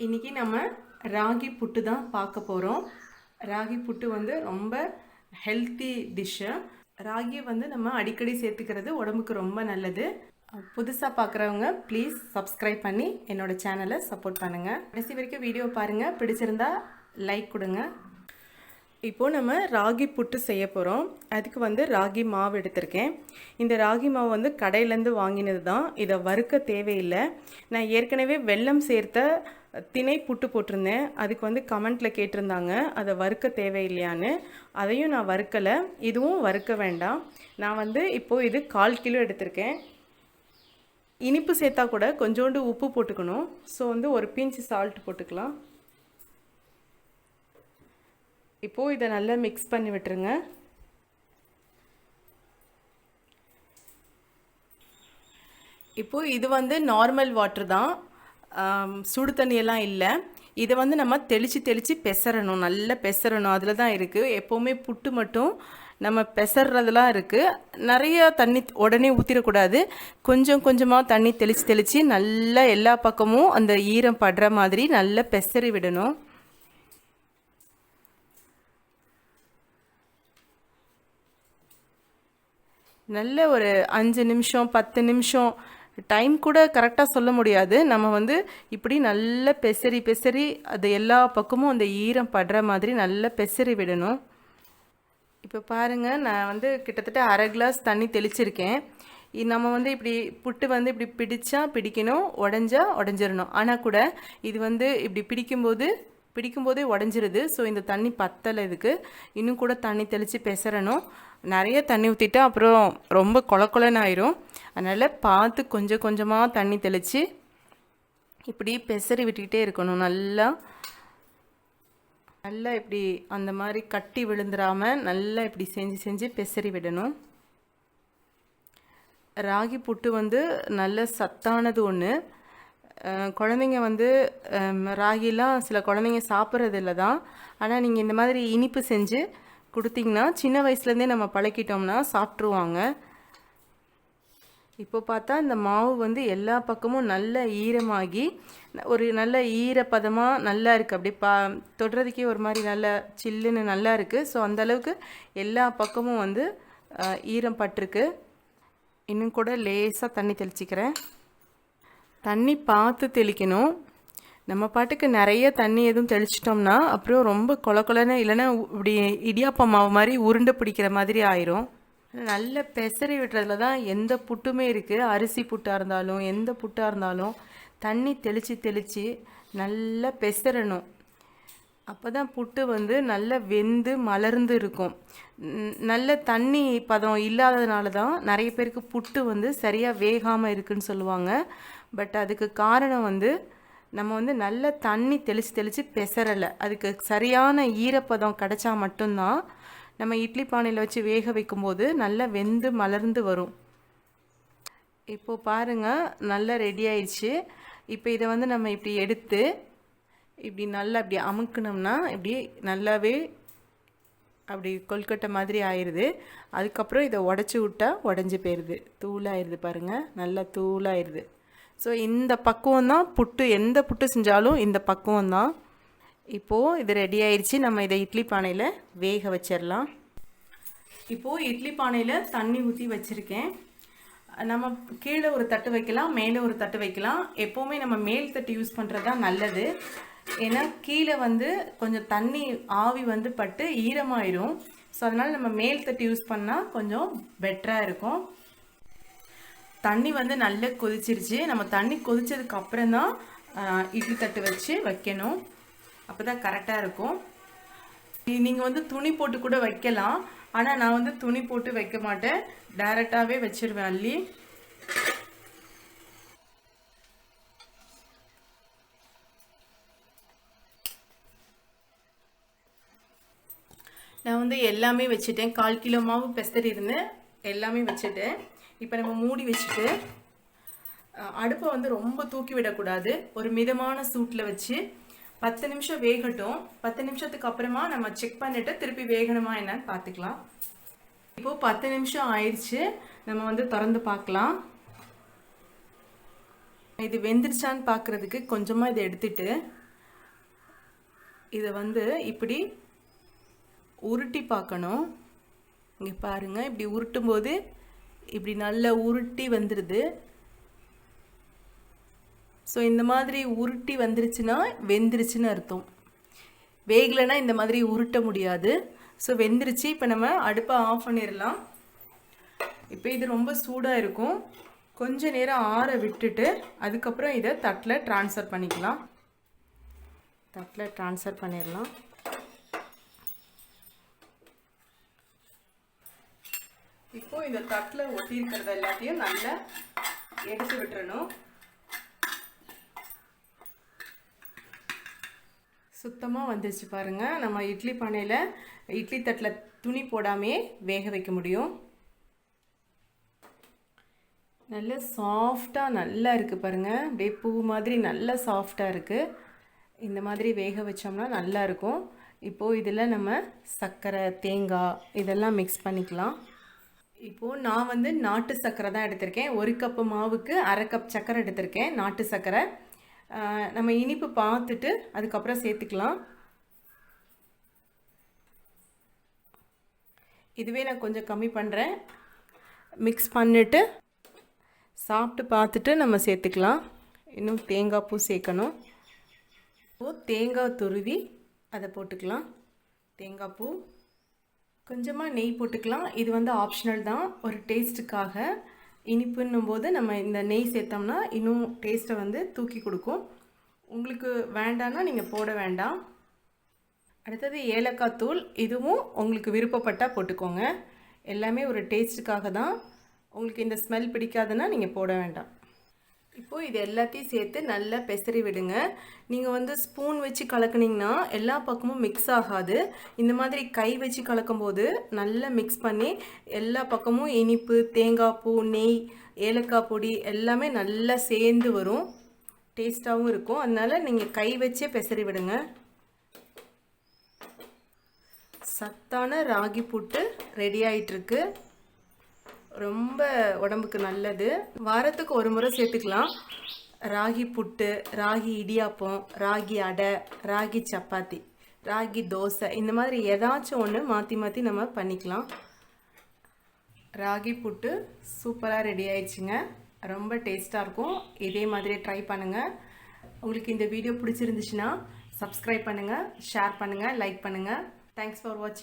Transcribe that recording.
இன்றைக்கி நம்ம ராகி புட்டு தான் பார்க்க போகிறோம். ராகி புட்டு வந்து ரொம்ப ஹெல்த்தி டிஷ்ஷு. ராகியை வந்து நம்ம அடிக்கடி சேர்த்துக்கிறது உடம்புக்கு ரொம்ப நல்லது. புதுசாக பார்க்குறவங்க ப்ளீஸ் சப்ஸ்கிரைப் பண்ணி என்னோடய சேனலை சப்போர்ட் பண்ணுங்கள். கடைசி வரைக்கும் வீடியோ பாருங்கள். பிடிச்சிருந்தா லைக் கொடுங்க. இப்போது நம்ம ராகி புட்டு செய்ய போகிறோம். அதுக்கு வந்து ராகி மாவு எடுத்திருக்கேன். இந்த ராகி மாவு வந்து கடையிலேருந்து வாங்கினது தான். இதை வறுக்க தேவையில்லை. நான் ஏற்கனவே வெல்லம் சேர்த்த திணை புட்டு போட்டிருந்தேன். அதுக்கு வந்து கமெண்ட்டில் கேட்டிருந்தாங்க அதை வறுக்க தேவையில்லையான்னு. அதையும் நான் வறுக்கலை. இதுவும் வறுக்க வேண்டாம். நான் வந்து இப்போது இது 1/4 கிலோ எடுத்திருக்கேன். இனிப்பு சேர்த்தா கூட கொஞ்சோண்டு உப்பு போட்டுக்கணும். ஸோ வந்து ஒரு பிஞ்ச் சால்ட் போட்டுக்கலாம். இப்போது இதை நல்லா மிக்ஸ் பண்ணி விட்டுருங்க. இப்போது இது வந்து நார்மல் வாட்டர் தான், சுடு தண்ணியெல்லாம் இல்லை. இதை வந்து நம்ம தெளித்து பெசறணும், நல்லா பெசறணும். அதில் தான் இருக்குது. எப்போவுமே புட்டு மட்டும் நம்ம பெசறதுலாம் இருக்குது. நிறைய தண்ணி உடனே ஊற்றிடக்கூடாது. கொஞ்சம் கொஞ்சமாக தண்ணி தெளித்து நல்லா எல்லா பக்கமும் அந்த ஈரம் படுற மாதிரி நல்லா பெசறி விடணும். நல்ல ஒரு 5 நிமிஷம் 10 நிமிஷம் டைம் கூட கரெக்டாக சொல்ல முடியாது. நம்ம வந்து இப்படி நல்லா பெசரி அது எல்லா பக்கமும் அந்த ஈரம் படுற மாதிரி நல்லா பெசரி விடணும். இப்போ பாருங்கள், நான் வந்து கிட்டத்தட்ட 1/2 கிளாஸ் தண்ணி தெளிச்சிருக்கேன். நம்ம வந்து இப்படி புட்டு வந்து இப்படி பிடிக்கணும், உடஞ்சிடணும். ஆனால் கூட இது வந்து இப்படி பிடிக்கும்போதே உடஞ்சிருது. ஸோ இந்த தண்ணி பத்தலை. இதுக்கு இன்னும் கூட தண்ணி தெளித்து பெசறணும். நிறைய தண்ணி ஊற்றிட்டா அப்புறம் ரொம்ப கொலன்னு ஆயிரும். அதனால் பார்த்து கொஞ்சம் கொஞ்சமாக தண்ணி தெளித்து இப்படி பெசரி விட்டுக்கிட்டே இருக்கணும். நல்லா இப்படி அந்த மாதிரி கட்டி விழுந்துடாமல் நல்லா இப்படி செஞ்சு பெசரி விடணும். ராகி புட்டு வந்து நல்ல சத்தானது ஒன்று. குழந்தைங்க வந்து ராகிலாம் சில குழந்தைங்க சாப்பிட்றது இல்லை தான். ஆனால் நீங்கள் இந்த மாதிரி இனிப்பு செஞ்சு கொடுத்தீங்கன்னா சின்ன வயசுலேருந்தே நம்ம பழக்கிட்டோம்னா சாப்பிட்ருவாங்க. இப்போ பார்த்தா இந்த மாவு வந்து எல்லா பக்கமும் நல்ல ஈரமாகி ஒரு நல்ல ஈரப்பதமாக நல்லா இருக்குது. அப்படி தொடுறதுக்கே ஒரு மாதிரி நல்ல சில்லுன்னு நல்லா இருக்குது. ஸோ அந்தளவுக்கு எல்லா பக்கமும் வந்து ஈரம் பட்டிருக்கு. இன்னும் கூட லேசாக தண்ணி தெளிச்சிக்கிறேன். தண்ணி பார்த்து தெளிக்கணும். நம்ம பாட்டுக்கு நிறைய தண்ணி எதுவும் தெளிச்சிட்டோம்னா அப்புறம் ரொம்ப கொலன்னு இல்லைன்னா இப்படி இடியாப்ப மாவு மாதிரி உருண்டை பிடிக்கிற மாதிரி ஆயிரும். நல்ல பெசரி விட்டுறதுல தான் எந்த புட்டுமே இருக்குது. அரிசி புட்டாக இருந்தாலும் எந்த புட்டாக இருந்தாலும் தண்ணி தெளித்து நல்லா பெசறணும். அப்போ தான் புட்டு வந்து நல்லா வெந்து மலர்ந்து இருக்கும். நல்ல தண்ணி பதம் இல்லாததுனால தான் நிறைய பேருக்கு புட்டு வந்து சரியாக வேகாமல் இருக்குன்னு சொல்லுவாங்க. பட் அதுக்கு காரணம் வந்து நம்ம வந்து நல்ல தண்ணி தெளித்து பெசறலை. அதுக்கு சரியான ஈரப்பதம் கிடச்சா மட்டும்தான் நம்ம இட்லி பானையில் வச்சு வேக வைக்கும்போது நல்லா வெந்து மலர்ந்து வரும். இப்போது பாருங்கள், நல்லா ரெடி ஆயிடுச்சு. இப்போ இதை வந்து நம்ம இப்படி எடுத்து இப்படி நல்லா அப்படி அமுக்குனோம்னா இப்படி நல்லாவே அப்படி கொல்கட்டை மாதிரி ஆயிடுது. அதுக்கப்புறம் இதை உடச்சி விட்டால் உடஞ்சி போயிடுது, தூளாகிடுது. பாருங்கள், நல்லா தூளாகிடுது. ஸோ இந்த பக்குவம் தான் புட்டு. எந்த புட்டு செஞ்சாலும் இந்த பக்குவம் தான். இப்போது இது ரெடி ஆயிடுச்சு. நம்ம இதை இட்லி பானையில் வேக வச்சிடலாம். இப்போது இட்லி பானையில் தண்ணி ஊற்றி வச்சுருக்கேன். நம்ம கீழே ஒரு தட்டு வைக்கலாம், மேலே ஒரு தட்டு வைக்கலாம். எப்போவுமே நம்ம மேல் தட்டு யூஸ் பண்ணுறது தான் நல்லது. ஏன்னா கீழே வந்து கொஞ்சம் தண்ணி ஆவி வந்து பட்டு ஈரமாயிரும். ஸோ அதனால் நம்ம மேல் தட்டு யூஸ் பண்ணால் கொஞ்சம் பெட்டராக இருக்கும். தண்ணி வந்து நல்லா கொதிச்சிருச்சு. நம்ம தண்ணி கொதிச்சதுக்கு அப்புறம் தான் இட்லி தட்டு வச்சு வைக்கணும். அப்போ தான் கரெக்டாக இருக்கும். நீங்கள் வந்து துணி போட்டு கூட வைக்கலாம். ஆனால் நான் வந்து துணி போட்டு வைக்க மாட்டேன், டைரெக்டாகவே வச்சிருவேன் அள்ளி. நான் வந்து எல்லாமே வச்சுட்டேன். 1/4 கிலோ மாவு பெசரி இருந்தேன், எல்லாமே வச்சுட்டேன். இப்போ நம்ம மூடி வச்சுட்டு அடுப்பை வந்து ரொம்ப தூக்கி விடக்கூடாது. ஒரு மிதமான சூட்டில் வச்சு 10 நிமிஷம் வேகட்டும். 10 நிமிஷத்துக்கு அப்புறமா நம்ம செக் பண்ணிவிட்டு திருப்பி வேகணுமா என்னன்னு பார்த்துக்கலாம். இப்போது 10 நிமிஷம் ஆயிடுச்சு. நம்ம வந்து திறந்து பார்க்கலாம். இது வெந்துருச்சான்னு பார்க்குறதுக்கு கொஞ்சமாக இதை எடுத்துட்டு இதை வந்து இப்படி உருட்டி பார்க்கணும். இங்கே பாருங்கள், இப்படி உருட்டும் போது இப்படி நல்லா உருட்டி வந்துடுது. ஸோ இந்த மாதிரி உருட்டி வந்துருச்சுன்னா வெந்துருச்சுன்னு அர்த்தம். வேகலைன்னா இந்த மாதிரி உருட்ட முடியாது. ஸோ வெந்துருச்சு. இப்போ நம்ம அடுப்பை ஆஃப் பண்ணிடலாம். இப்போ இது ரொம்ப சூடாக இருக்கும். கொஞ்ச நேரம் ஆற விட்டுட்டு அதுக்கப்புறம் இதை தட்டில் ட்ரான்ஸ்ஃபர் பண்ணிக்கலாம். தட்டில் ட்ரான்ஸ்ஃபர் பண்ணிடலாம். இப்போது இந்த தட்டில் ஒட்டி இருக்கிறத எல்லாத்தையும் நல்லா எடுத்து விட்டுறணும். சுத்தமாக வந்துருச்சு பாருங்கள். நம்ம இட்லி பானையில் இட்லி தட்டில் துணி போடாமையே வேக வைக்க முடியும். நல்ல சாஃப்டாக நல்லா இருக்குது பாருங்கள். அப்படியே பூ மாதிரி நல்லா சாஃப்டாக இருக்குது. இந்த மாதிரி வேக வச்சோம்னா நல்லாயிருக்கும். இப்போது இதில் நம்ம சர்க்கரை, தேங்காய் இதெல்லாம் மிக்ஸ் பண்ணிக்கலாம். இப்போது நான் வந்து நாட்டு சர்க்கரை தான் எடுத்திருக்கேன். 1 கப்பு மாவுக்கு 1/2 கப் சர்க்கரை எடுத்திருக்கேன், நாட்டு சர்க்கரை. நம்ம இனிப்பு பார்த்துட்டு அதுக்கப்புறம் சேர்த்துக்கலாம். இதுவே நான் கொஞ்சம் கம்மி பண்ணுறேன். மிக்ஸ் பண்ணிவிட்டு சாப்பிட்டு பார்த்துட்டு நம்ம சேர்த்துக்கலாம். இன்னும் தேங்காய் பூ சேர்க்கணும். இப்போது தேங்காய் துருவி அதை போட்டுக்கலாம். தேங்காய் பூ, கொஞ்சமாக நெய் போட்டுக்கலாம். இது வந்து ஆப்ஷனல் தான், ஒரு டேஸ்ட்டுக்காக. இனிப்புன்னும் போது நம்ம இந்த நெய் சேர்த்தோம்னா இன்னும் டேஸ்ட்டை வந்து தூக்கி கொடுக்கும். உங்களுக்கு வேண்டான்னா நீங்கள் போட வேண்டாம். அடுத்தது ஏலக்காய் தூள். இதுவும் உங்களுக்கு விருப்பப்பட்டால் போட்டுக்கோங்க. எல்லாமே ஒரு டேஸ்ட்டுக்காக தான். உங்களுக்கு இந்த ஸ்மெல் பிடிக்காதுன்னா நீங்கள் போட வேண்டாம். இப்போது இது எல்லாத்தையும் சேர்த்து நல்லா பெசரி விடுங்க. நீங்கள் வந்து ஸ்பூன் வச்சு கலக்குனிங்கன்னா எல்லா பக்கமும் மிக்ஸ் ஆகாது. இந்த மாதிரி கை வச்சு கலக்கும்போது நல்லா மிக்ஸ் பண்ணி எல்லா பக்கமும் இனிப்பு, தேங்காய் பூ, நெய், ஏலக்காய் பொடி எல்லாமே நல்லா சேர்ந்து வரும். டேஸ்ட்டாகவும் இருக்கும். அதனால் நீங்கள் கை வச்சே பெசரி விடுங்க. சத்தான ராகி புட்டு ரெடி ஆகிட்டுருக்கு. ரொம்ப உடம்புக்கு நல்லது. வாரத்துக்கு ஒரு முறை சேர்த்துக்கலாம். ராகி புட்டு, ராகி இடியாப்பம், ராகி அடை, ராகி சப்பாத்தி, ராகி தோசை, இந்த மாதிரி ஏதாச்சும் ஒன்று மாற்றி மாற்றி நம்ம பண்ணிக்கலாம். ராகி புட்டு சூப்பராக ரெடி ஆயிடுச்சுங்க. ரொம்ப டேஸ்ட்டாக இருக்கும். இதே மாதிரி ட்ரை பண்ணுங்கள். உங்களுக்கு இந்த வீடியோ பிடிச்சிருந்துச்சுன்னா சப்ஸ்கிரைப் பண்ணுங்கள், ஷேர் பண்ணுங்கள், லைக் பண்ணுங்கள். தேங்க்ஸ் ஃபார் வாட்சிங்.